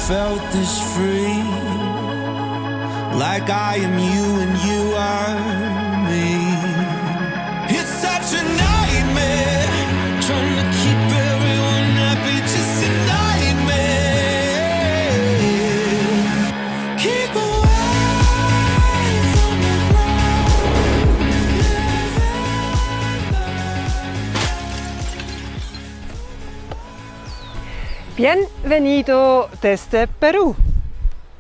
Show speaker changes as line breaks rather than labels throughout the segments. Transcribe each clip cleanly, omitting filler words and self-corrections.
felt this free, like I am you and you are me. It's such a nightmare, trying to keep everyone happy, just a nightmare. Keep away from the ground.
Bienvenido desde Peru.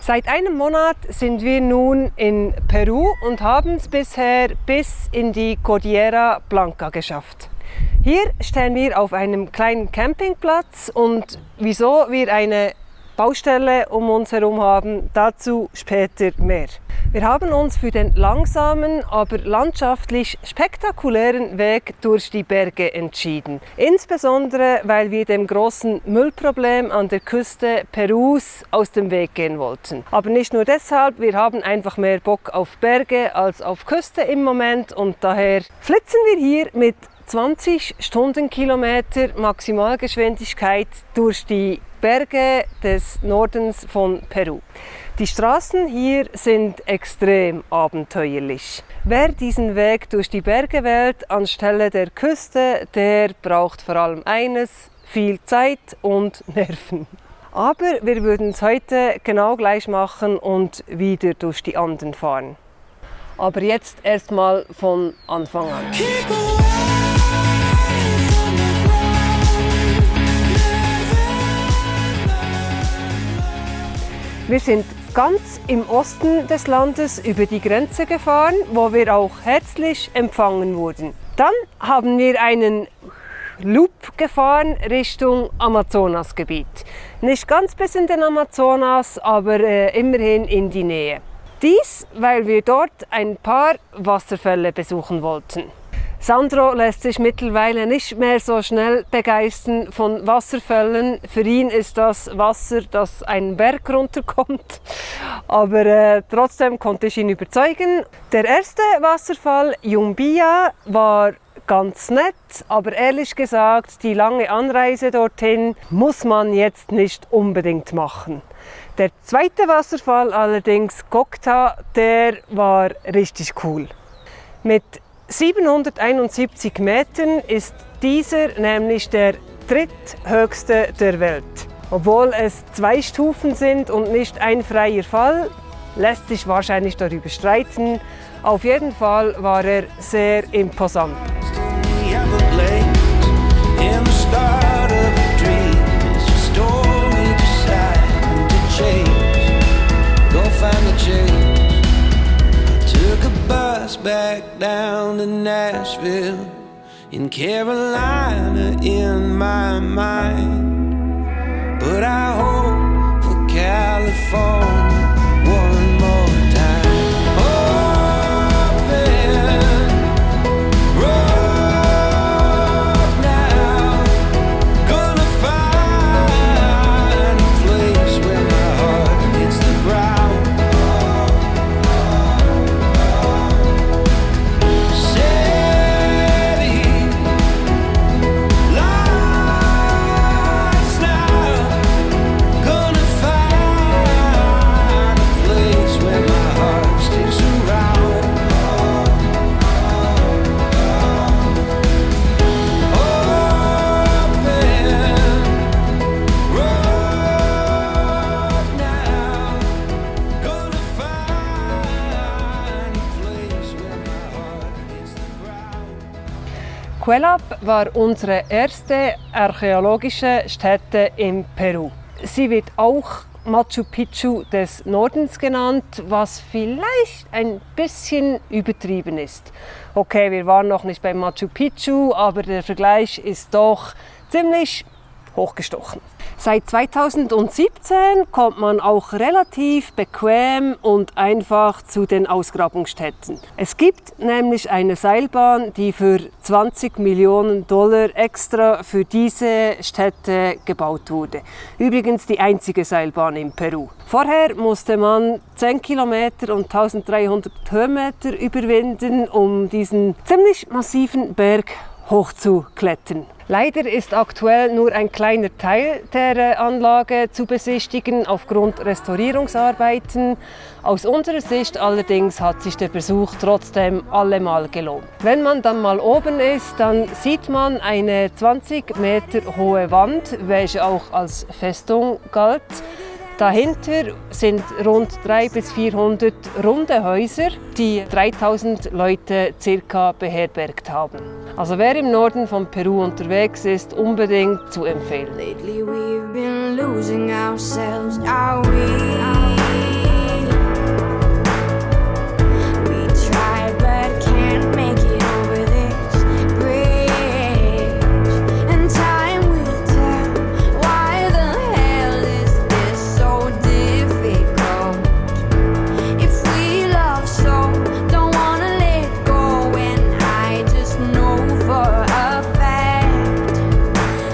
Seit einem Monat sind wir nun in Peru und haben es bisher bis in die Cordillera Blanca geschafft. Hier stehen wir auf einem kleinen Campingplatz und wieso wir eine Baustelle um uns herum haben, dazu später mehr. Wir haben uns für den langsamen, aber landschaftlich spektakulären Weg durch die Berge entschieden. Insbesondere, weil wir dem großen Müllproblem an der Küste Perus aus dem Weg gehen wollten. Aber nicht nur deshalb, wir haben einfach mehr Bock auf Berge als auf Küste im Moment und daher flitzen wir hier mit 20 Stundenkilometer Maximalgeschwindigkeit durch die Berge des Nordens von Peru. Die Straßen hier sind extrem abenteuerlich. Wer diesen Weg durch die Berge wählt anstelle der Küste, der braucht vor allem eines: viel Zeit und Nerven. Aber wir würden es heute genau gleich machen und wieder durch die Anden fahren. Aber jetzt erstmal von Anfang an. Wir sind ganz im Osten des Landes über die Grenze gefahren, wo wir auch herzlich empfangen wurden. Dann haben wir einen Loop gefahren Richtung Amazonasgebiet. Nicht ganz bis in den Amazonas, aber immerhin in die Nähe. Dies, weil wir dort ein paar Wasserfälle besuchen wollten. Sandro lässt sich mittlerweile nicht mehr so schnell begeistern von Wasserfällen. Für ihn ist das Wasser, das einen Berg runterkommt. Aber trotzdem konnte ich ihn überzeugen. Der erste Wasserfall, Yumbia, war ganz nett, aber ehrlich gesagt, die lange Anreise dorthin muss man jetzt nicht unbedingt machen. Der zweite Wasserfall allerdings, Cocta, der war richtig cool. Mit 771 Metern ist dieser nämlich der dritthöchste der Welt. Obwohl es 2 Stufen sind und nicht ein freier Fall, lässt sich wahrscheinlich darüber streiten. Auf jeden Fall war er sehr imposant.
Back down to Nashville, in Carolina in my mind, but I hope for California one more time. Open road now, gonna find a place where my heart hits the ground.
Cuelap war unsere erste archäologische Stätte in Peru. Sie wird auch Machu Picchu des Nordens genannt, was vielleicht ein bisschen übertrieben ist. Okay, wir waren noch nicht bei Machu Picchu, aber der Vergleich ist doch ziemlich hochgestochen. Seit 2017 kommt man auch relativ bequem und einfach zu den Ausgrabungsstätten. Es gibt nämlich eine Seilbahn, die für $20 Millionen extra für diese Stätte gebaut wurde. Übrigens die einzige Seilbahn in Peru. Vorher musste man 10 Kilometer und 1300 Höhenmeter überwinden, um diesen ziemlich massiven Berg hochzuklettern. Leider ist aktuell nur ein kleiner Teil der Anlage zu besichtigen aufgrund Restaurierungsarbeiten. Aus unserer Sicht allerdings hat sich der Besuch trotzdem allemal gelohnt. Wenn man dann mal oben ist, dann sieht man eine 20 Meter hohe Wand, welche auch als Festung galt. Dahinter sind rund 300 bis 400 runde Häuser, die 3000 Leute circa beherbergt haben. Also wer im Norden von Peru unterwegs ist, unbedingt zu empfehlen.
Lately we've been losing ourselves, are we? We tried but can't make it over this bridge. And time will tell, why the hell is this so difficult? If we love so, don't wanna let go, and I just know for a fact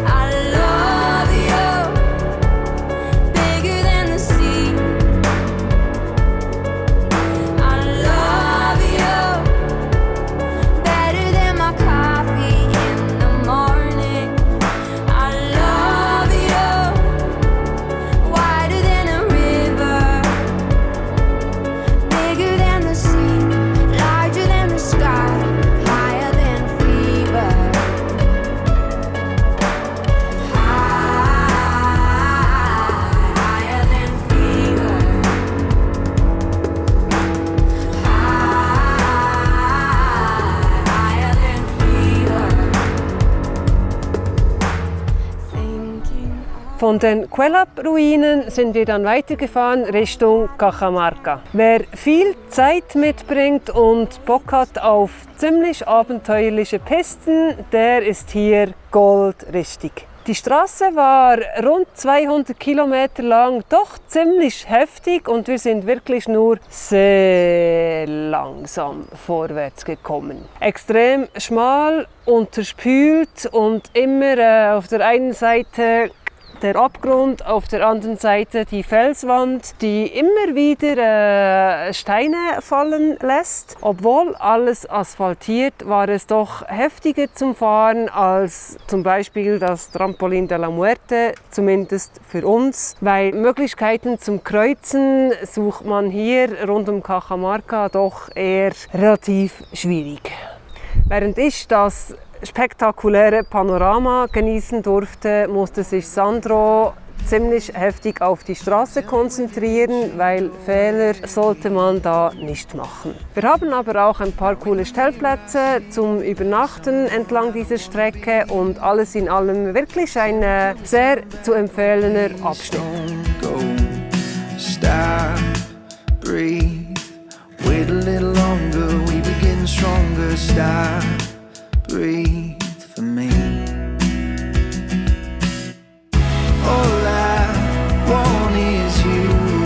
I love you bigger than the sea. I love you better than my coffee in the morning. I love you wider than a river, bigger than the sea, larger than the sky, higher than fever. Higher than fever. Higher than fever. Thinking
Von den Cuelap-Ruinen sind wir dann weitergefahren Richtung Cajamarca. Wer viel Zeit mitbringt und Bock hat auf ziemlich abenteuerliche Pisten, der ist hier goldrichtig. Die Straße war rund 200 Kilometer lang, doch ziemlich heftig und wir sind wirklich nur sehr langsam vorwärts gekommen. Extrem schmal, unterspült und immer auf der einen Seite der Abgrund, auf der anderen Seite die Felswand, die immer wieder Steine fallen lässt. Obwohl alles asphaltiert, war es doch heftiger zum Fahren als zum Beispiel das Trampolin de la Muerte, zumindest für uns, weil Möglichkeiten zum Kreuzen sucht man hier rund um Cajamarca doch eher relativ schwierig. Während ich das spektakuläre Panorama genießen durfte, musste sich Sandro ziemlich heftig auf die Straße konzentrieren, weil Fehler sollte man da nicht machen. Wir haben aber auch ein paar coole Stellplätze zum Übernachten entlang dieser Strecke und alles in allem wirklich ein sehr zu empfehlender Abschnitt.
Don't go, stop, breathe, wait a little longer, we begin stronger. Stop, breathe for me. All I want is you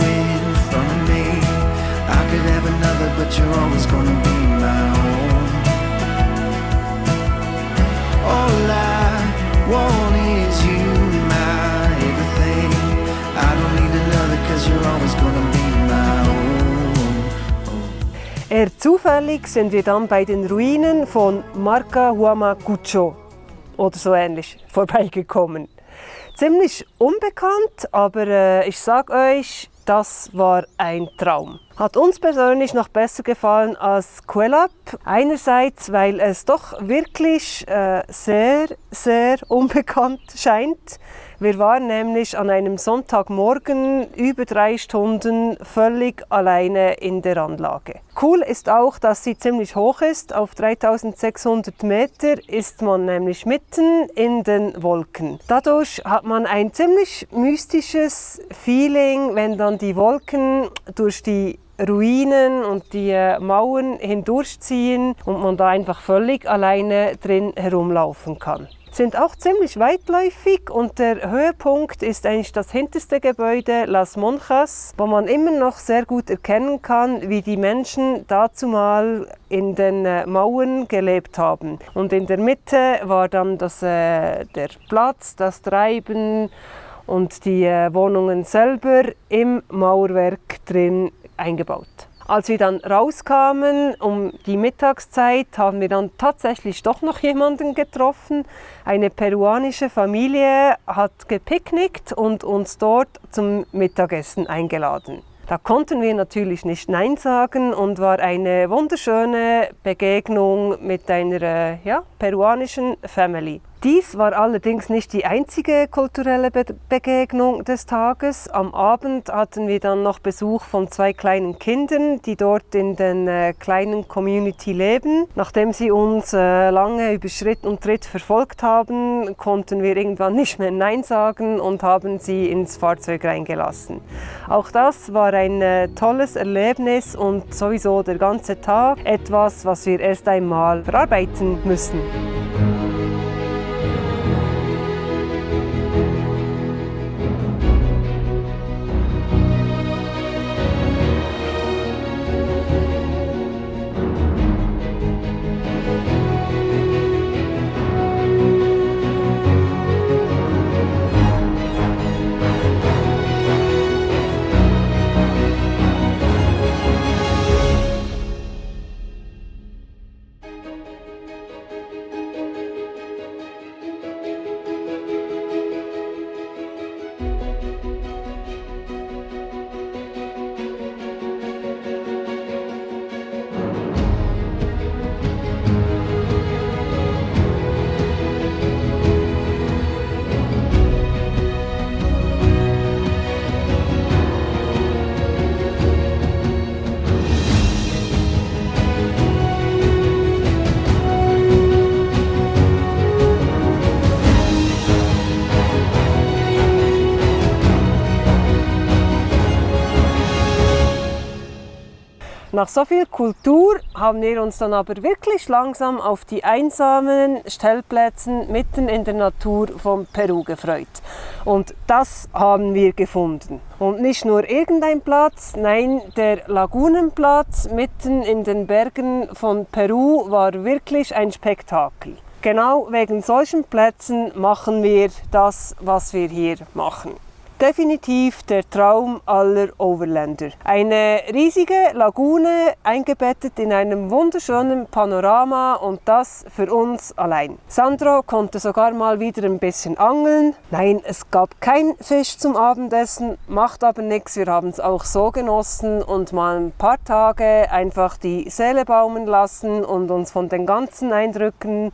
in front of me. I could have another, but you're always gonna be my own. All I want is you, my everything. I don't need another, 'cause you're always gonna be my own.
Eher zufällig sind wir dann bei den Ruinen von Marca Huamacucho oder so ähnlich vorbeigekommen. Ziemlich unbekannt, aber ich sag euch, das war ein Traum. Hat uns persönlich noch besser gefallen als Cuelap. Einerseits, weil es doch wirklich sehr, sehr unbekannt scheint. Wir waren nämlich an einem Sonntagmorgen über 3 Stunden völlig alleine in der Anlage. Cool ist auch, dass sie ziemlich hoch ist. Auf 3600 Meter ist man nämlich mitten in den Wolken. Dadurch hat man ein ziemlich mystisches Feeling, wenn dann die Wolken durch die Ruinen und die Mauern hindurchziehen und man da einfach völlig alleine drin herumlaufen kann. Sind auch ziemlich weitläufig und der Höhepunkt ist eigentlich das hinterste Gebäude, Las Monjas, wo man immer noch sehr gut erkennen kann, wie die Menschen dazumal in den Mauern gelebt haben. Und in der Mitte war dann der Platz, das Treiben und die Wohnungen selber im Mauerwerk drin eingebaut. Als wir dann rauskamen um die Mittagszeit, haben wir dann tatsächlich doch noch jemanden getroffen. Eine peruanische Familie hat gepicknickt und uns dort zum Mittagessen eingeladen. Da konnten wir natürlich nicht Nein sagen und war eine wunderschöne Begegnung mit einer peruanischen Family. Dies war allerdings nicht die einzige kulturelle Begegnung des Tages. Am Abend hatten wir dann noch Besuch von 2 kleinen Kindern, die dort in der kleinen Community leben. Nachdem sie uns lange über Schritt und Tritt verfolgt haben, konnten wir irgendwann nicht mehr Nein sagen und haben sie ins Fahrzeug reingelassen. Auch das war ein tolles Erlebnis und sowieso der ganze Tag etwas, was wir erst einmal verarbeiten müssen. Nach so viel Kultur haben wir uns dann aber wirklich langsam auf die einsamen Stellplätze mitten in der Natur von Peru gefreut. Und das haben wir gefunden. Und nicht nur irgendein Platz, nein, der Lagunenplatz mitten in den Bergen von Peru war wirklich ein Spektakel. Genau wegen solchen Plätzen machen wir das, was wir hier machen. Definitiv der Traum aller Overländer. Eine riesige Lagune, eingebettet in einem wunderschönen Panorama und das für uns allein. Sandro konnte sogar mal wieder ein bisschen angeln. Nein, es gab kein Fisch zum Abendessen, macht aber nichts. Wir haben es auch so genossen und mal ein paar Tage einfach die Seele baumeln lassen und uns von den ganzen Eindrücken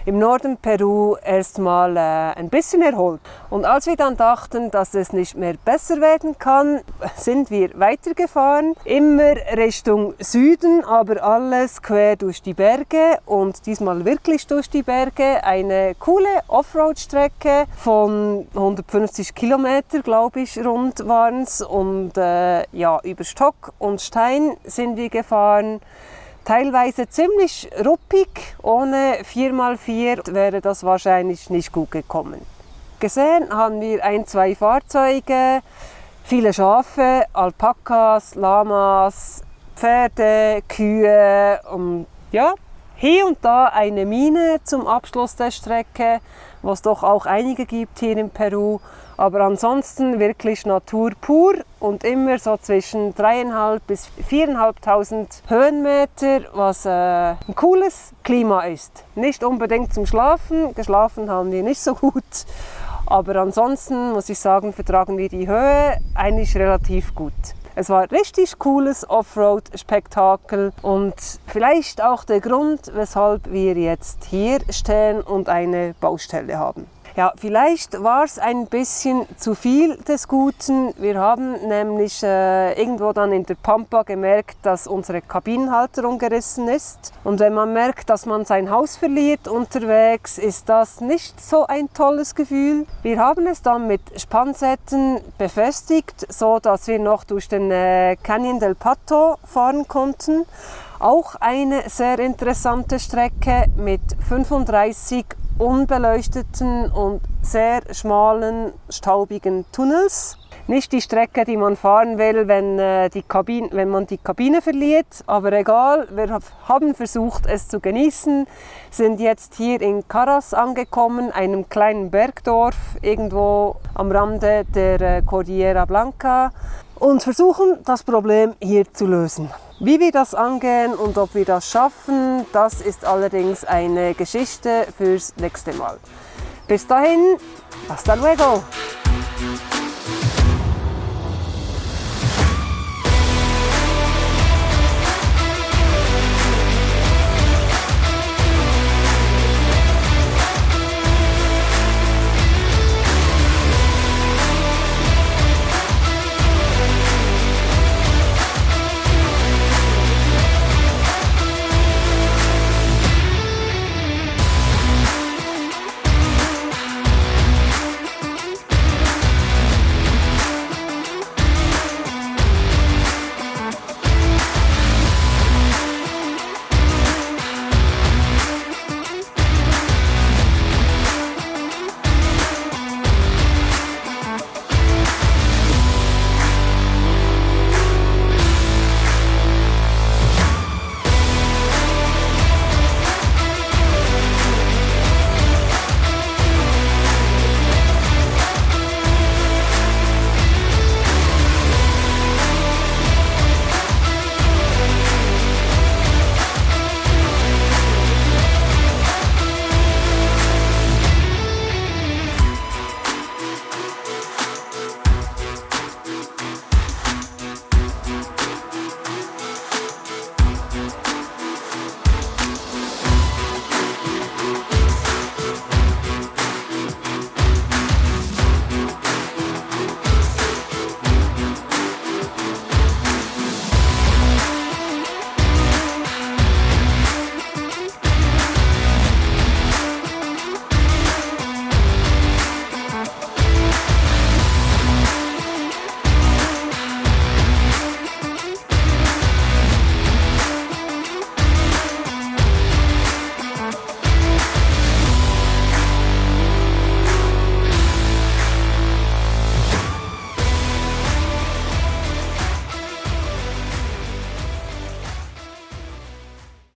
im Norden Peru erstmal ein bisschen erholt. Und als wir dann dachten, dass es nicht mehr besser werden kann, sind wir weitergefahren, immer Richtung Süden, aber alles quer durch die Berge und diesmal wirklich durch die Berge. Eine coole Offroad-Strecke von 150 Kilometer, glaube ich, rund waren es und über Stock und Stein sind wir gefahren. Teilweise ziemlich ruppig, ohne 4x4 wäre das wahrscheinlich nicht gut gekommen. Gesehen haben wir 1-2 Fahrzeuge, viele Schafe, Alpakas, Lamas, Pferde, Kühe und hier und da eine Mine zum Abschluss der Strecke, was doch auch einige gibt hier in Peru. Aber ansonsten wirklich Natur pur und immer so zwischen 3.500 bis 4.500 Höhenmeter, was ein cooles Klima ist. Nicht unbedingt zum Schlafen, geschlafen haben wir nicht so gut, aber ansonsten muss ich sagen, vertragen wir die Höhe eigentlich relativ gut. Es war ein richtig cooles Offroad-Spektakel und vielleicht auch der Grund, weshalb wir jetzt hier stehen und eine Baustelle haben. Ja, vielleicht war es ein bisschen zu viel des Guten. Wir haben nämlich irgendwo dann in der Pampa gemerkt, dass unsere Kabinenhalterung gerissen ist. Und wenn man merkt, dass man sein Haus verliert unterwegs, ist das nicht so ein tolles Gefühl. Wir haben es dann mit Spannsätten befestigt, so dass wir noch durch den Canyon del Pato fahren konnten. Auch eine sehr interessante Strecke mit 35 unbeleuchteten und sehr schmalen, staubigen Tunnels. Nicht die Strecke, die man fahren will, wenn man die Kabine verliert, aber egal, wir haben versucht, es zu genießen, sind jetzt hier in Caras angekommen, einem kleinen Bergdorf, irgendwo am Rande der Cordillera Blanca und versuchen, das Problem hier zu lösen. Wie wir das angehen und ob wir das schaffen, das ist allerdings eine Geschichte fürs nächste Mal. Bis dahin, hasta luego!